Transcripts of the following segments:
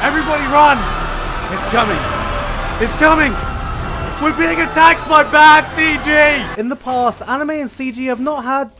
Everybody run! It's coming! It's coming! We're being attacked by bad CG! In the past, anime and CG have not had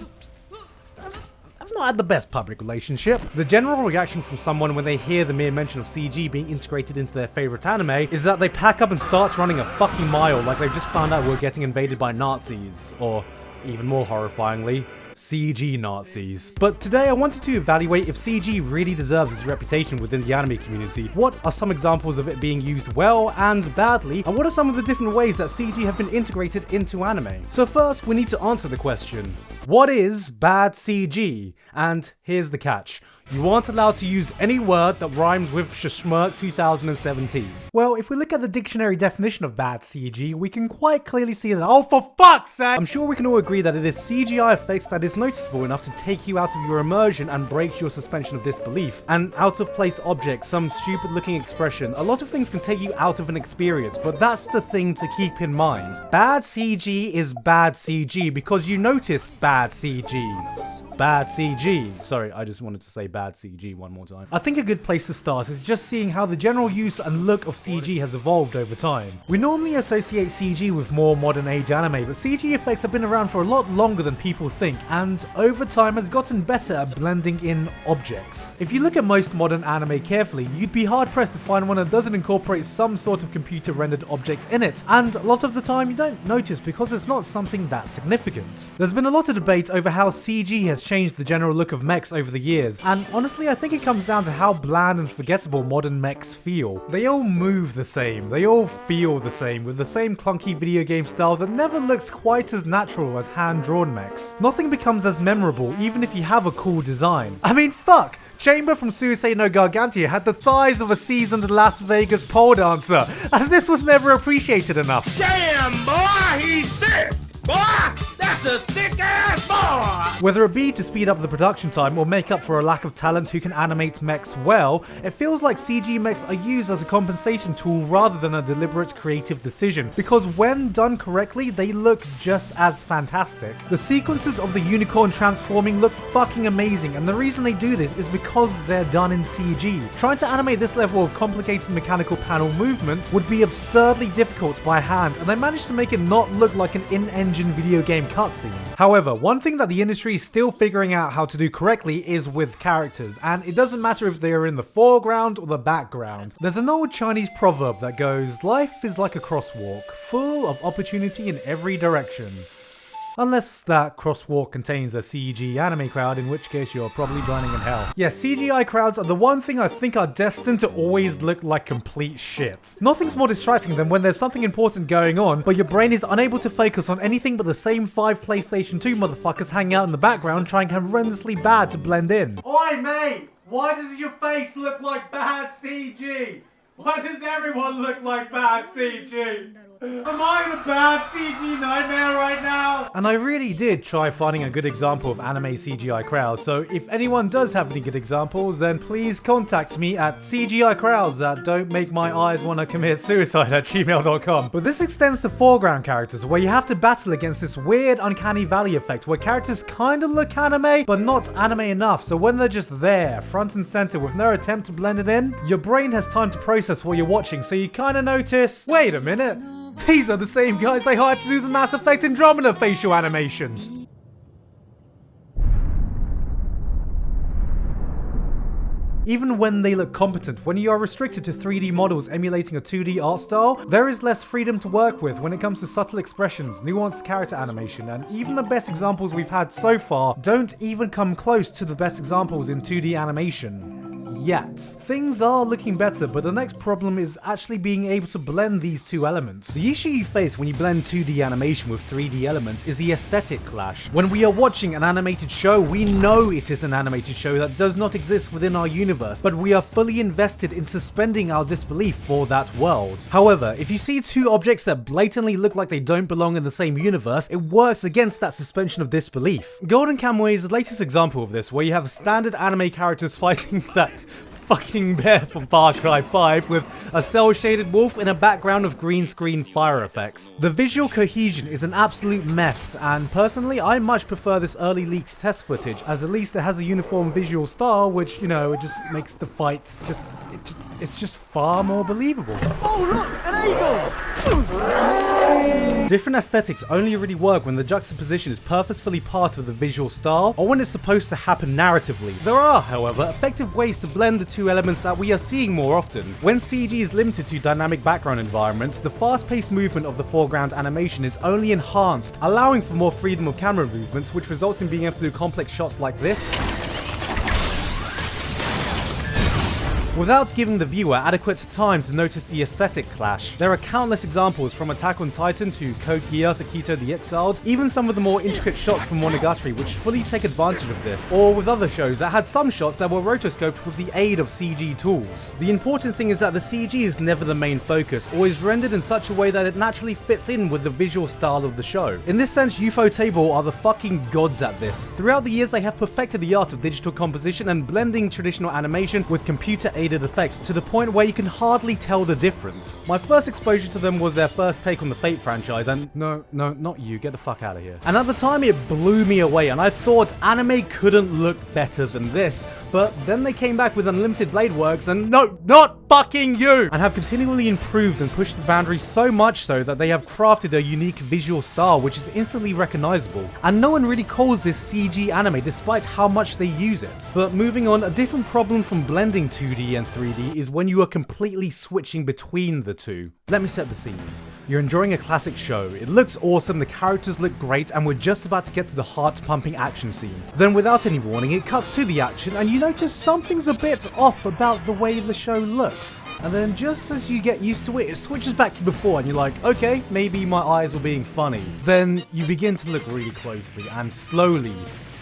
the best public relationship. The general reaction from someone when they hear the mere mention of CG being integrated into their favorite anime is that they pack up and start running a fucking mile like they've just found out we're getting invaded by Nazis. Or, even more horrifyingly, CG Nazis. But today I wanted to evaluate if CG really deserves its reputation within the anime community. What are some examples of it being used well and badly, and what are some of the different ways that CG have been integrated into anime? So first, we need to answer the question, what is bad CG? And here's the catch. You aren't allowed to use any word that rhymes with Schmirk 2017. Well, if we look at the dictionary definition of bad CG, we can quite clearly see that, oh for fuck's sake! I'm sure we can all agree that it is CGI effects that is noticeable enough to take you out of your immersion and break your suspension of disbelief. An out of place object, some stupid looking expression, a lot of things can take you out of an experience, but that's the thing to keep in mind. Bad CG is bad CG because you notice bad CG. Bad CG. Sorry, I just wanted to say bad CG one more time. I think a good place to start is just seeing how the general use and look of CG has evolved over time. We normally associate CG with more modern age anime, but CG effects have been around for a lot longer than people think, and over time has gotten better at blending in objects. If you look at most modern anime carefully, you'd be hard pressed to find one that doesn't incorporate some sort of computer rendered object in it, and a lot of the time you don't notice because it's not something that significant. There's been a lot of debate over how CG has changed the general look of mechs over the years, and honestly I think it comes down to how bland and forgettable modern mechs feel. They all move the same, they all feel the same, with the same clunky video game style that never looks quite as natural as hand-drawn mechs. Nothing becomes as memorable even if you have a cool design. I mean fuck! Chamber from Suicide no Gargantia had the thighs of a seasoned Las Vegas pole dancer, and this was never appreciated enough. Damn boy, he's thick! Boy! That's a thick ass boy! Whether it be to speed up the production time or make up for a lack of talent who can animate mechs well, it feels like CG mechs are used as a compensation tool rather than a deliberate creative decision, because when done correctly, they look just as fantastic. The sequences of the unicorn transforming look fucking amazing, and the reason they do this is because they're done in CG. Trying to animate this level of complicated mechanical panel movement would be absurdly difficult by hand, and they managed to make it not look like an in-engine video game cutscene. However, one thing that the industry is still figuring out how to do correctly is with characters, and it doesn't matter if they are in the foreground or the background. There's an old Chinese proverb that goes, life is like a crosswalk, full of opportunity in every direction. Unless that crosswalk contains a CG anime crowd, in which case you're probably burning in hell. Yeah, CGI crowds are the one thing I think are destined to always look like complete shit. Nothing's more distracting than when there's something important going on, but your brain is unable to focus on anything but the same 5 PlayStation 2 motherfuckers hanging out in the background trying horrendously bad to blend in. Oi mate! Why does your face look like bad CG? Why does everyone look like bad CG? Am I in a bad CG nightmare right now? And I really did try finding a good example of anime CGI crowds, so if anyone does have any good examples, then please contact me at CGI crowds that don't make my eyes want to commit suicide at gmail.com. But this extends to foreground characters, where you have to battle against this weird uncanny valley effect, where characters kinda look anime, but not anime enough, so when they're just there, front and center, with no attempt to blend it in, your brain has time to process what you're watching, so you kinda notice, wait a minute, these are the same guys they hired to do the Mass Effect Andromeda facial animations. Even when they look competent, when you are restricted to 3D models emulating a 2D art style, there is less freedom to work with when it comes to subtle expressions, nuanced character animation, and even the best examples we've had so far don't even come close to the best examples in 2D animation. Yet. Things are looking better, but the next problem is actually being able to blend these two elements. The issue you face when you blend 2D animation with 3D elements is the aesthetic clash. When we are watching an animated show, we know it is an animated show that does not exist within our universe, but we are fully invested in suspending our disbelief for that world. However, if you see two objects that blatantly look like they don't belong in the same universe, it works against that suspension of disbelief. Golden Kamuy is the latest example of this, where you have standard anime characters fighting that fucking bear from Far Cry 5 with a cel-shaded wolf in a background of green screen fire effects. The visual cohesion is an absolute mess, and personally I much prefer this early leaked test footage, as at least it has a uniform visual style, which, you know, it just makes the fights it's just far more believable. Oh look, an eagle! Different aesthetics only really work when the juxtaposition is purposefully part of the visual style, or when it's supposed to happen narratively. There are, however, effective ways to blend the two elements that we are seeing more often. When CG is limited to dynamic background environments, the fast-paced movement of the foreground animation is only enhanced, allowing for more freedom of camera movements, which results in being able to do complex shots like this, without giving the viewer adequate time to notice the aesthetic clash. There are countless examples from Attack on Titan to Code Geass, Akito the Exiled, even some of the more intricate shots from Monogatari which fully take advantage of this, or with other shows that had some shots that were rotoscoped with the aid of CG tools. The important thing is that the CG is never the main focus, or is rendered in such a way that it naturally fits in with the visual style of the show. In this sense, Ufotable are the fucking gods at this. Throughout the years, they have perfected the art of digital composition and blending traditional animation with computer-aided effects to the point where you can hardly tell the difference. My first exposure to them was their first take on the Fate franchise, and no, not you, get the fuck out of here. And at the time it blew me away, and I thought anime couldn't look better than this, but then they came back with Unlimited Blade Works and no, not fucking you! And have continually improved and pushed the boundaries so much so that they have crafted a unique visual style which is instantly recognizable. And no one really calls this CG anime despite how much they use it. But moving on, a different problem from blending 2D and 3D is when you are completely switching between the two. Let me set the scene. You're enjoying a classic show, it looks awesome, the characters look great, and we're just about to get to the heart-pumping action scene. Then without any warning, it cuts to the action and you notice something's a bit off about the way the show looks. And then just as you get used to it, it switches back to before and you're like, okay, maybe my eyes were being funny. Then you begin to look really closely and slowly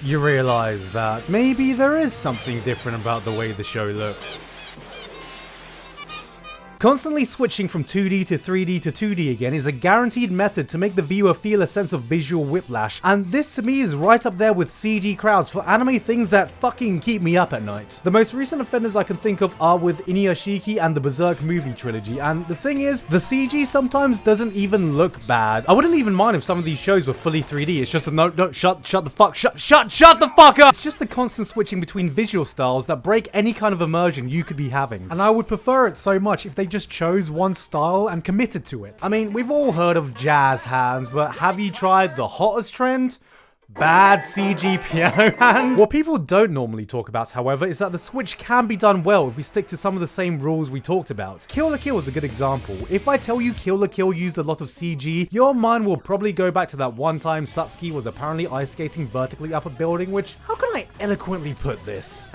you realize that maybe there is something different about the way the show looks. Constantly switching from 2D to 3D to 2D again is a guaranteed method to make the viewer feel a sense of visual whiplash, and this to me is right up there with CG crowds for anime things that fucking keep me up at night. The most recent offenders I can think of are with Inuyashiki and the Berserk movie trilogy, and the thing is, the CG sometimes doesn't even look bad. I wouldn't even mind if some of these shows were fully 3D, it's just a no, shut the fuck up! It's just the constant switching between visual styles that break any kind of immersion you could be having. And I would prefer it so much if they just chose one style and committed to it. I mean, we've all heard of jazz hands, but have you tried the hottest trend? Bad CG piano hands? What people don't normally talk about, however, is that the switch can be done well if we stick to some of the same rules we talked about. Kill la Kill is a good example. If I tell you Kill la Kill used a lot of CG, your mind will probably go back to that one time Satsuki was apparently ice skating vertically up a building, which, how can I eloquently put this?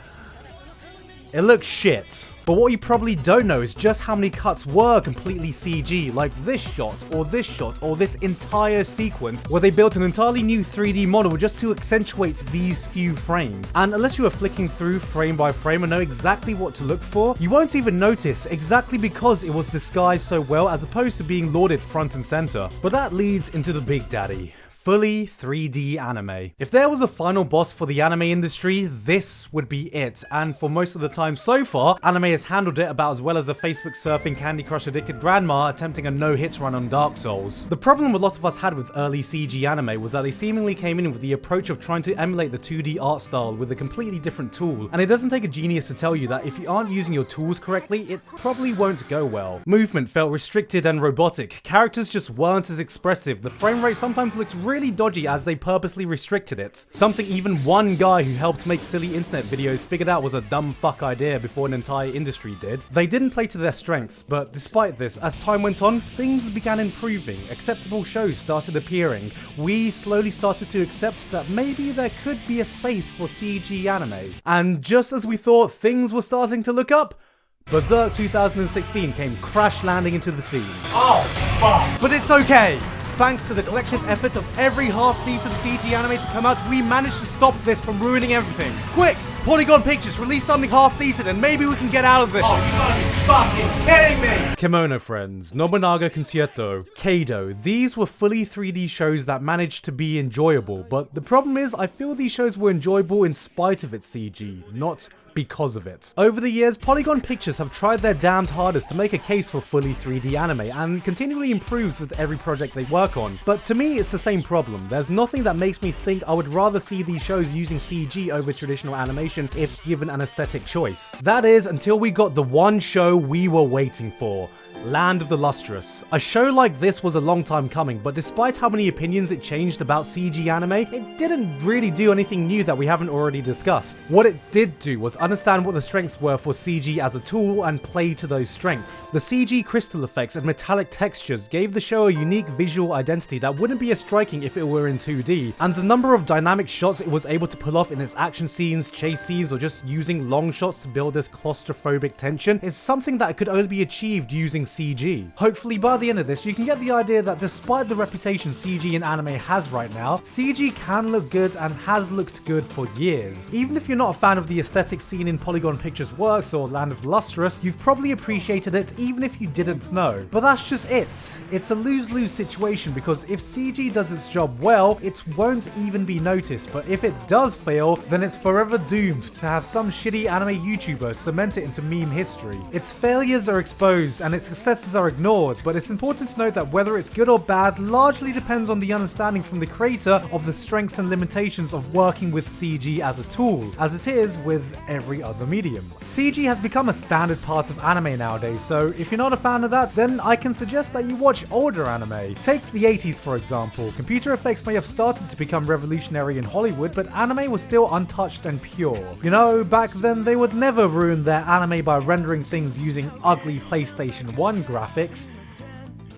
It looks shit. But what you probably don't know is just how many cuts were completely CG, like this shot, or this entire sequence, where they built an entirely new 3D model just to accentuate these few frames. And unless you are flicking through frame by frame and know exactly what to look for, you won't even notice, exactly because it was disguised so well as opposed to being lauded front and center. But that leads into the big daddy. Fully 3D anime. If there was a final boss for the anime industry, this would be it. And for most of the time so far, anime has handled it about as well as a Facebook surfing Candy Crush addicted grandma attempting a no-hits run on Dark Souls. The problem a lot of us had with early CG anime was that they seemingly came in with the approach of trying to emulate the 2D art style with a completely different tool. And it doesn't take a genius to tell you that if you aren't using your tools correctly, it probably won't go well. Movement felt restricted and robotic. Characters just weren't as expressive. The frame rate sometimes looked really dodgy as they purposely restricted it. Something even one guy who helped make silly internet videos figured out was a dumb fuck idea before an entire industry did. They didn't play to their strengths, but despite this, as time went on, things began improving. Acceptable shows started appearing. We slowly started to accept that maybe there could be a space for CG anime. And just as we thought things were starting to look up, Berserk 2016 came crash landing into the scene. Oh, fuck! But it's okay! Thanks to the collective effort of every half-decent CG anime to come out, we managed to stop this from ruining everything. Quick! Polygon Pictures, release something half-decent and maybe we can get out of this. Oh, you gotta be fucking kidding me! Kimono Friends, Nobunaga Concerto, Keido, these were fully 3D shows that managed to be enjoyable, but the problem is I feel these shows were enjoyable in spite of its CG, not because of it. Over the years, Polygon Pictures have tried their damned hardest to make a case for fully 3D anime and continually improves with every project they work on. But to me, it's the same problem. There's nothing that makes me think I would rather see these shows using CG over traditional animation if given an aesthetic choice. That is, until we got the one show we were waiting for. Land of the Lustrous. A show like this was a long time coming, but despite how many opinions it changed about CG anime, it didn't really do anything new that we haven't already discussed. What it did do was understand what the strengths were for CG as a tool and play to those strengths. The CG crystal effects and metallic textures gave the show a unique visual identity that wouldn't be as striking if it were in 2D, and the number of dynamic shots it was able to pull off in its action scenes, chase scenes, or just using long shots to build this claustrophobic tension is something that could only be achieved using CG. Hopefully by the end of this, you can get the idea that despite the reputation CG in anime has right now, CG can look good and has looked good for years. Even if you're not a fan of the aesthetic seen in Polygon Pictures' works or Land of the Lustrous, you've probably appreciated it even if you didn't know. But that's just it. It's a lose-lose situation because if CG does its job well, it won't even be noticed, but if it does fail, then it's forever doomed to have some shitty anime YouTuber cement it into meme history. Its failures are exposed and its successes are ignored, but it's important to note that whether it's good or bad largely depends on the understanding from the creator of the strengths and limitations of working with CG as a tool, as it is with every other medium. CG has become a standard part of anime nowadays, so if you're not a fan of that, then I can suggest that you watch older anime. Take the 80s for example. Computer effects may have started to become revolutionary in Hollywood, but anime was still untouched and pure. You know, back then they would never ruin their anime by rendering things using ugly PlayStation 1 graphics,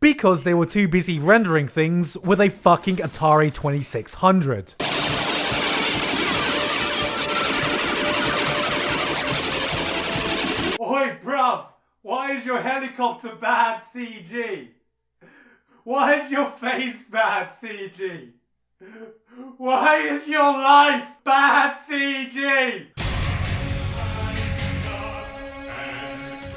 because they were too busy rendering things with a fucking Atari 2600. Oi bruv, why is your helicopter bad CG? Why is your face bad CG? Why is your life bad CG?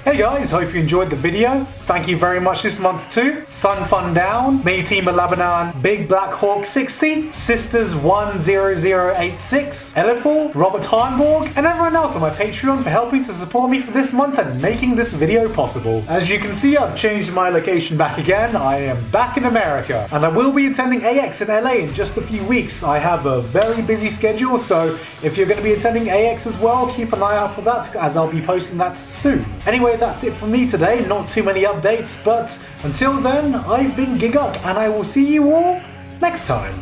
Hey guys, hope you enjoyed the video. Thank you very much this month to Sun Fun Down, Mayteam Lebanon, Big Black Hawk 60, Sisters 10086, Elifal, Robert Harnborg, and everyone else on my Patreon for helping to support me for this month and making this video possible. As you can see, I've changed my location back again. I am back in America, and I will be attending AX in LA in just a few weeks. I have a very busy schedule, so if you're going to be attending AX as well, keep an eye out for that, as I'll be posting that soon. Anyway, that's it from me today. Not too many updates, but until then, I've been Gigguk, and I will see you all next time.